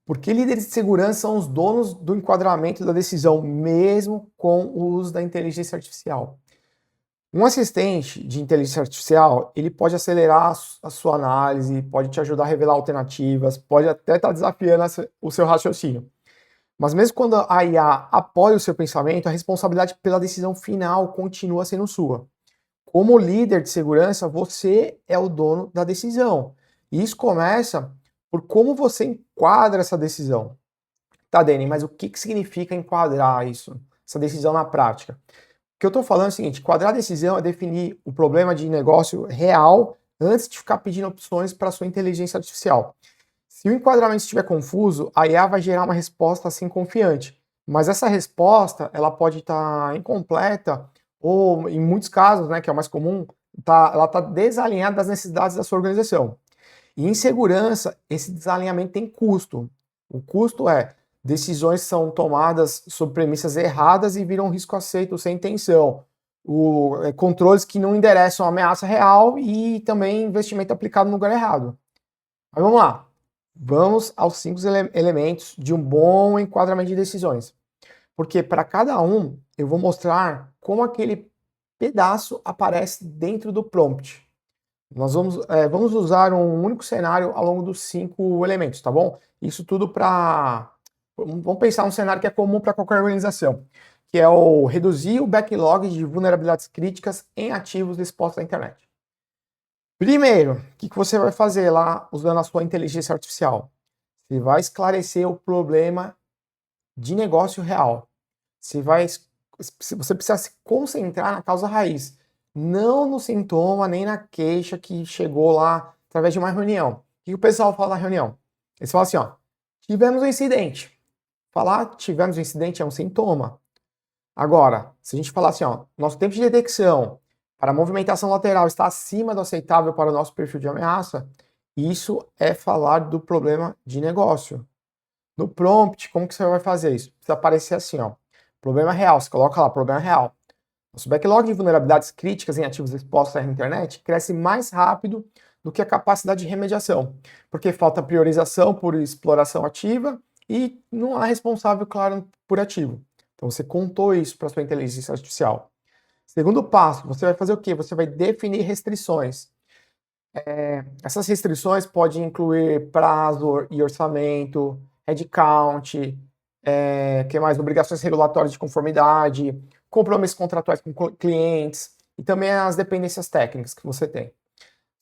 Porque líderes de segurança são os donos do enquadramento da decisão, mesmo com o uso da inteligência artificial. Um assistente de inteligência artificial, ele pode acelerar a sua análise, pode te ajudar a revelar alternativas, pode até estar desafiando o seu raciocínio. Mas mesmo quando a IA apoia o seu pensamento, a responsabilidade pela decisão final continua sendo sua. Como líder de segurança, você é o dono da decisão. E isso começa por como você enquadra essa decisão. Tá, Dani, mas o que significa enquadrar isso, essa decisão na prática? O que eu estou falando é o seguinte: enquadrar a decisão é definir o problema de negócio real antes de ficar pedindo opções para a sua inteligência artificial. Se o enquadramento estiver confuso, a IA vai gerar uma resposta assim confiante. Mas essa resposta, ela pode estar incompleta ou, em muitos casos, né, que é o mais comum, ela está desalinhada das necessidades da sua organização. E em segurança, esse desalinhamento tem custo. O custo é decisões são tomadas sob premissas erradas e viram risco aceito sem intenção. Controles que não endereçam a ameaça real e também investimento aplicado no lugar errado. Mas vamos lá. Vamos aos 5 elementos de um bom enquadramento de decisões. Porque para cada um, eu vou mostrar como aquele pedaço aparece dentro do prompt. Nós vamos usar um único cenário ao longo dos 5 elementos, tá bom? Isso tudo para... Vamos pensar um cenário que é comum para qualquer organização, que é o reduzir o backlog de vulnerabilidades críticas em ativos expostos à internet. Primeiro, o que você vai fazer lá usando a sua inteligência artificial? Você vai esclarecer o problema de negócio real. Você precisa se concentrar na causa raiz, não no sintoma nem na queixa que chegou lá através de uma reunião. O que o pessoal fala na reunião? Eles falam assim, ó, tivemos um incidente. Falar tivemos um incidente é um sintoma. Agora, se a gente falar assim, ó, nosso tempo de detecção para a movimentação lateral está acima do aceitável para o nosso perfil de ameaça, isso é falar do problema de negócio. No prompt, como que você vai fazer isso? Precisa aparecer assim, ó, problema real, você coloca lá, problema real. Nosso backlog de vulnerabilidades críticas em ativos expostos à internet cresce mais rápido do que a capacidade de remediação, porque falta priorização por exploração ativa e não há responsável claro por ativo. Então você contou isso para sua inteligência artificial. Segundo passo, você vai fazer o quê? Você vai definir restrições. Essas restrições podem incluir prazo e orçamento, headcount, que mais? Obrigações regulatórias de conformidade, compromissos contratuais com clientes e também as dependências técnicas que você tem.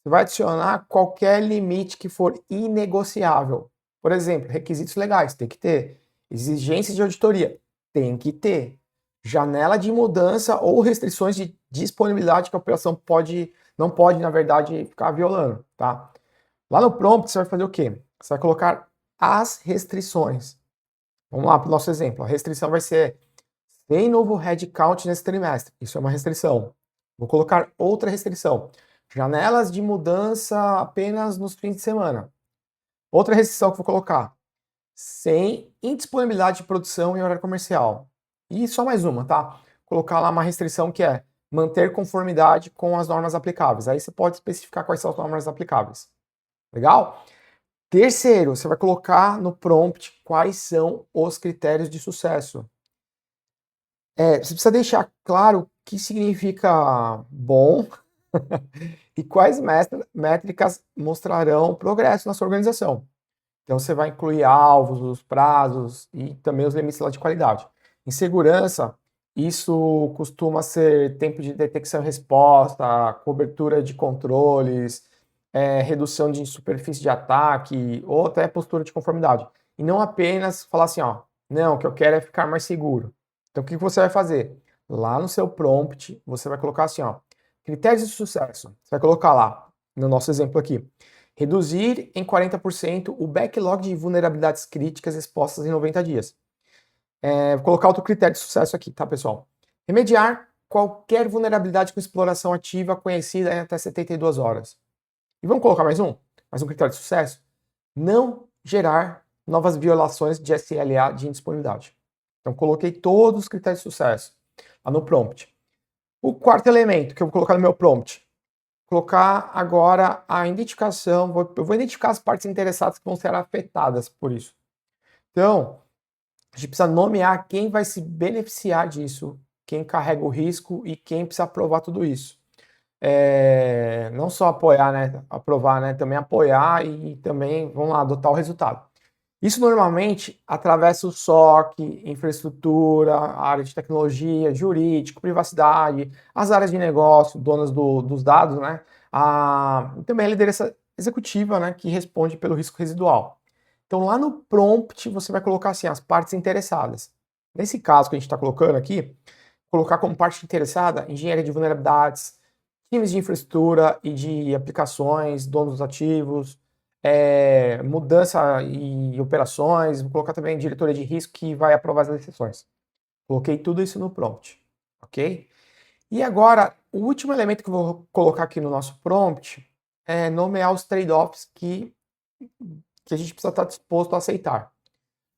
Você vai adicionar qualquer limite que for inegociável. Por exemplo, requisitos legais, tem que ter. Exigências de auditoria, tem que ter. Janela de mudança ou restrições de disponibilidade que a operação não pode, na verdade, ficar violando, tá? Lá no prompt, você vai fazer o quê? Você vai colocar as restrições. Vamos lá para o nosso exemplo. A restrição vai ser sem novo headcount nesse trimestre. Isso é uma restrição. Vou colocar outra restrição. Janelas de mudança apenas nos fins de semana. Outra restrição que eu vou colocar. Sem indisponibilidade de produção em horário comercial. E só mais uma, tá? Colocar lá uma restrição que é manter conformidade com as normas aplicáveis. Aí você pode especificar quais são as normas aplicáveis. Legal? Terceiro, você vai colocar no prompt quais são os critérios de sucesso. Você precisa deixar claro o que significa bom e quais métricas mostrarão progresso na sua organização. Então você vai incluir alvos, os prazos e também os limites lá de qualidade. Em segurança, isso costuma ser tempo de detecção e resposta, cobertura de controles, redução de superfície de ataque ou até postura de conformidade. E não apenas falar assim, ó, não, o que eu quero é ficar mais seguro. Então o que você vai fazer? Lá no seu prompt, você vai colocar assim, ó, critérios de sucesso. Você vai colocar lá, no nosso exemplo aqui, reduzir em 40% o backlog de vulnerabilidades críticas expostas em 90 dias. Vou colocar outro critério de sucesso aqui, tá, pessoal? Remediar qualquer vulnerabilidade com exploração ativa conhecida em até 72 horas. E vamos colocar mais um critério de sucesso? Não gerar novas violações de SLA de indisponibilidade. Então, coloquei todos os critérios de sucesso lá no prompt. O quarto elemento que eu vou colocar no meu prompt, colocar agora a identificação, eu vou identificar as partes interessadas que vão ser afetadas por isso. Então, a gente precisa nomear quem vai se beneficiar disso, quem carrega o risco e quem precisa aprovar tudo isso. Não só apoiar, né? Aprovar, né? Também apoiar e também, vamos lá, adotar o resultado. Isso normalmente atravessa o SOC, infraestrutura, área de tecnologia, jurídico, privacidade, as áreas de negócio, donas dos dados, né? E também a liderança executiva, né? Que responde pelo risco residual. Então lá no prompt você vai colocar assim as partes interessadas. Nesse caso que a gente está colocando aqui, colocar como parte interessada engenharia de vulnerabilidades, times de infraestrutura e de aplicações, donos dos ativos, mudança e operações, vou colocar também diretoria de risco que vai aprovar as exceções. Coloquei tudo isso no prompt, ok? E agora, o último elemento que eu vou colocar aqui no nosso prompt é nomear os trade-offs que a gente precisa estar disposto a aceitar.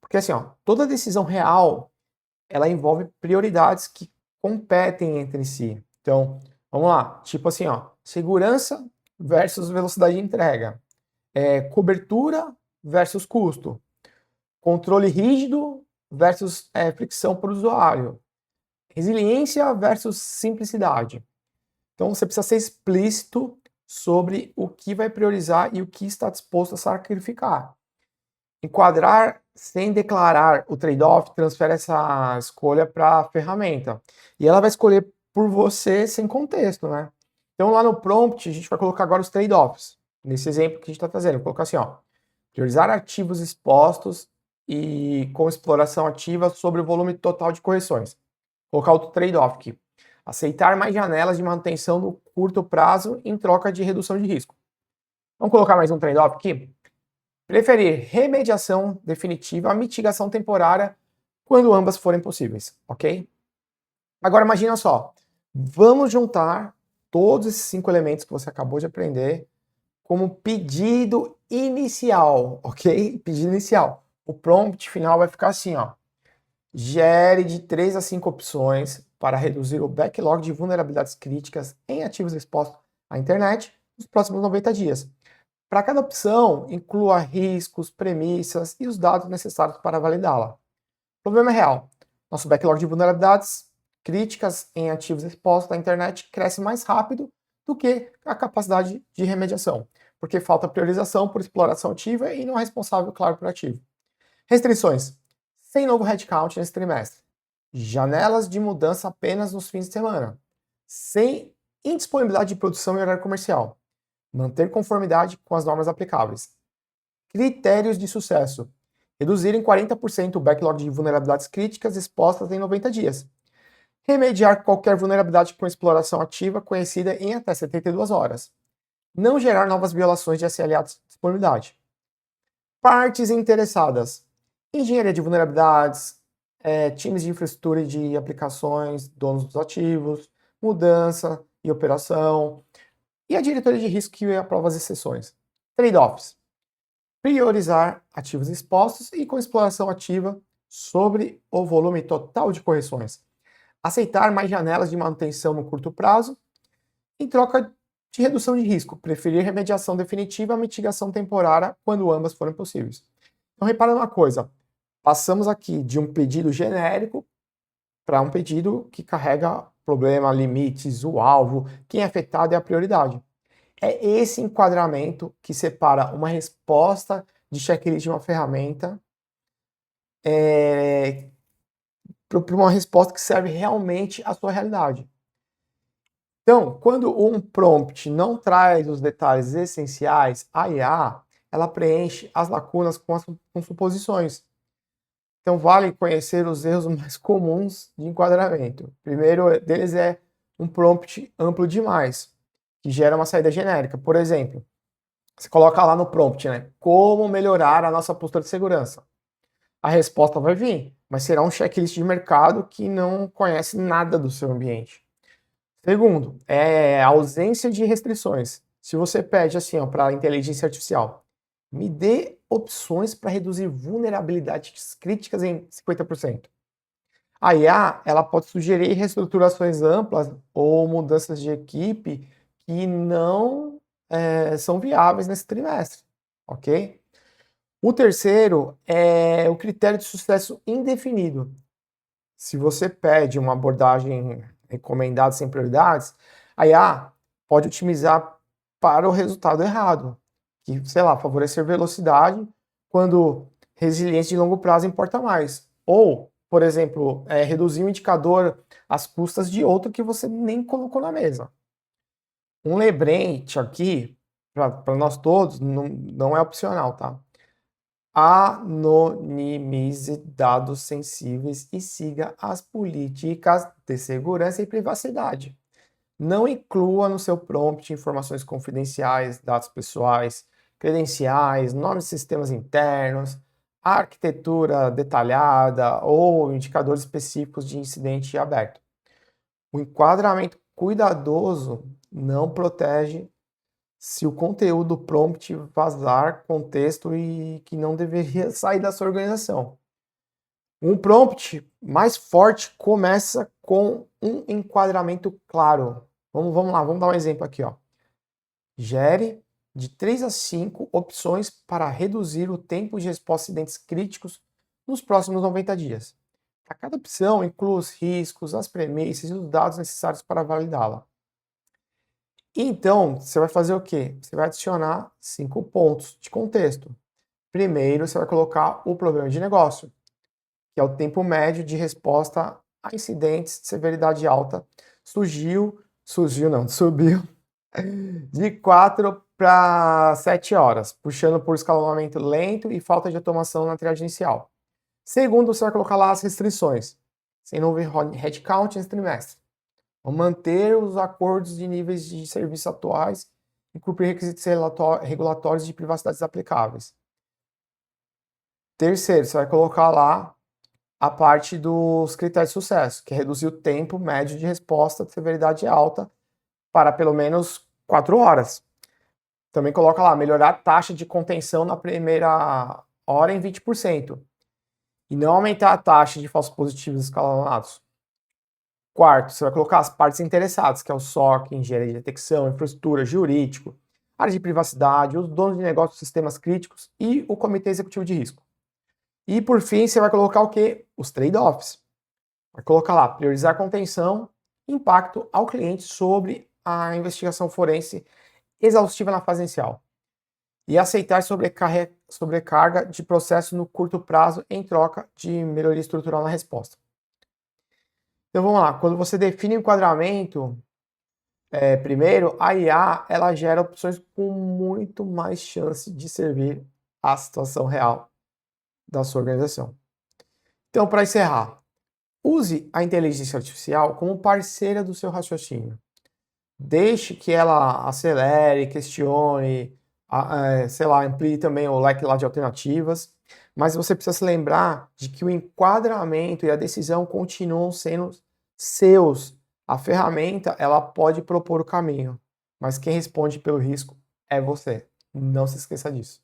Porque assim, ó, toda decisão real, ela envolve prioridades que competem entre si. Então, vamos lá, tipo assim, ó, segurança versus velocidade de entrega, cobertura versus custo, controle rígido versus fricção para o usuário, resiliência versus simplicidade. Então, você precisa ser explícito sobre o que vai priorizar e o que está disposto a sacrificar. Enquadrar sem declarar o trade-off transfere essa escolha para a ferramenta. E ela vai escolher por você sem contexto, né? Então lá no prompt a gente vai colocar agora os trade-offs. Nesse exemplo que a gente está fazendo, vou colocar assim, ó. Priorizar ativos expostos e com exploração ativa sobre o volume total de correções. Vou colocar outro trade-off aqui. Aceitar mais janelas de manutenção no curto prazo em troca de redução de risco. Vamos colocar mais um trade-off aqui? Preferir remediação definitiva à mitigação temporária quando ambas forem possíveis, ok? Agora imagina só, vamos juntar todos esses 5 elementos que você acabou de aprender como pedido inicial, ok? Pedido inicial. O prompt final vai ficar assim, ó. Gere de 3 a 5 opções para reduzir o backlog de vulnerabilidades críticas em ativos expostos à internet nos próximos 90 dias. Para cada opção, inclua riscos, premissas e os dados necessários para validá-la. O problema é real. Nosso backlog de vulnerabilidades críticas em ativos expostos à internet cresce mais rápido do que a capacidade de remediação, porque falta priorização por exploração ativa e não é responsável, claro, por ativo. Restrições. Sem novo headcount nesse trimestre. Janelas de mudança apenas nos fins de semana. Sem indisponibilidade de produção e horário comercial. Manter conformidade com as normas aplicáveis. Critérios de sucesso. Reduzir em 40% o backlog de vulnerabilidades críticas expostas em 90 dias. Remediar qualquer vulnerabilidade com exploração ativa conhecida em até 72 horas. Não gerar novas violações de SLA de disponibilidade. Partes interessadas. Engenharia de vulnerabilidades, times de infraestrutura e de aplicações, donos dos ativos, mudança e operação, e a diretoria de risco que aprova as exceções. Trade-offs. Priorizar ativos expostos e com exploração ativa sobre o volume total de correções. Aceitar mais janelas de manutenção no curto prazo em troca de redução de risco. Preferir remediação definitiva à mitigação temporária quando ambas forem possíveis. Então repara uma coisa, passamos aqui de um pedido genérico para um pedido que carrega problema, limites, o alvo, quem é afetado e a prioridade. É esse enquadramento que separa uma resposta de checklist de uma ferramenta para uma resposta que serve realmente à sua realidade. Então, quando um prompt não traz os detalhes essenciais, a IA ela preenche as lacunas com suposições. Então, vale conhecer os erros mais comuns de enquadramento. O primeiro deles é um prompt amplo demais, que gera uma saída genérica. Por exemplo, você coloca lá no prompt, né? Como melhorar a nossa postura de segurança? A resposta vai vir, mas será um checklist de mercado que não conhece nada do seu ambiente. Segundo, é a ausência de restrições. Se você pede assim, para a inteligência artificial, me dê opções para reduzir vulnerabilidades críticas em 50%. A IA, ela pode sugerir reestruturações amplas ou mudanças de equipe que não são viáveis nesse trimestre, ok? O terceiro é o critério de sucesso indefinido. Se você pede uma abordagem recomendada sem prioridades, a IA pode otimizar para o resultado errado, que, sei lá, favorecer velocidade quando resiliência de longo prazo importa mais. Ou, por exemplo, reduzir um indicador às custas de outro que você nem colocou na mesa. Um lembrete aqui, para nós todos, não é opcional, tá? Anonimize dados sensíveis e siga as políticas de segurança e privacidade. Não inclua no seu prompt informações confidenciais, dados pessoais, credenciais, nomes de sistemas internos, arquitetura detalhada ou indicadores específicos de incidente aberto. O enquadramento cuidadoso não protege se o conteúdo prompt vazar contexto e que não deveria sair da sua organização. Um prompt mais forte começa com um enquadramento claro. Vamos lá, vamos dar um exemplo aqui, ó. Gere de 3 a 5 opções para reduzir o tempo de resposta a incidentes críticos nos próximos 90 dias. A cada opção inclua os riscos, as premissas e os dados necessários para validá-la. Então, você vai fazer o quê? Você vai adicionar 5 pontos de contexto. Primeiro, você vai colocar o problema de negócio, que é o tempo médio de resposta a incidentes de severidade alta. Subiu de 4 para 7 horas, puxando por escalonamento lento e falta de automação na triagem inicial. Segundo, você vai colocar lá as restrições, sem novo headcount nesse trimestre. Vamos manter os acordos de níveis de serviço atuais e cumprir requisitos regulatórios de privacidade aplicáveis. Terceiro, você vai colocar lá a parte dos critérios de sucesso, que é reduzir o tempo médio de resposta de severidade alta para pelo menos 4 horas. Também coloca lá, melhorar a taxa de contenção na primeira hora em 20%. E não aumentar a taxa de falsos positivos escalonados. Quarto, você vai colocar as partes interessadas, que é o SOC, engenharia de detecção, infraestrutura, jurídico, área de privacidade, os donos de negócios de sistemas críticos e o comitê executivo de risco. E por fim, você vai colocar o quê? Os trade-offs. Vai colocar lá, priorizar contenção, impacto ao cliente sobre a investigação forense exaustiva na fase inicial. E aceitar sobrecarga de processo no curto prazo em troca de melhoria estrutural na resposta. Então vamos lá, quando você define o enquadramento, primeiro, a IA ela gera opções com muito mais chance de servir à situação real da sua organização. Então, para encerrar, use a inteligência artificial como parceira do seu raciocínio. Deixe que ela acelere, questione, sei lá, amplie também o leque lá de alternativas, mas você precisa se lembrar de que o enquadramento e a decisão continuam sendo seus. A ferramenta, ela pode propor o caminho, mas quem responde pelo risco é você. Não se esqueça disso.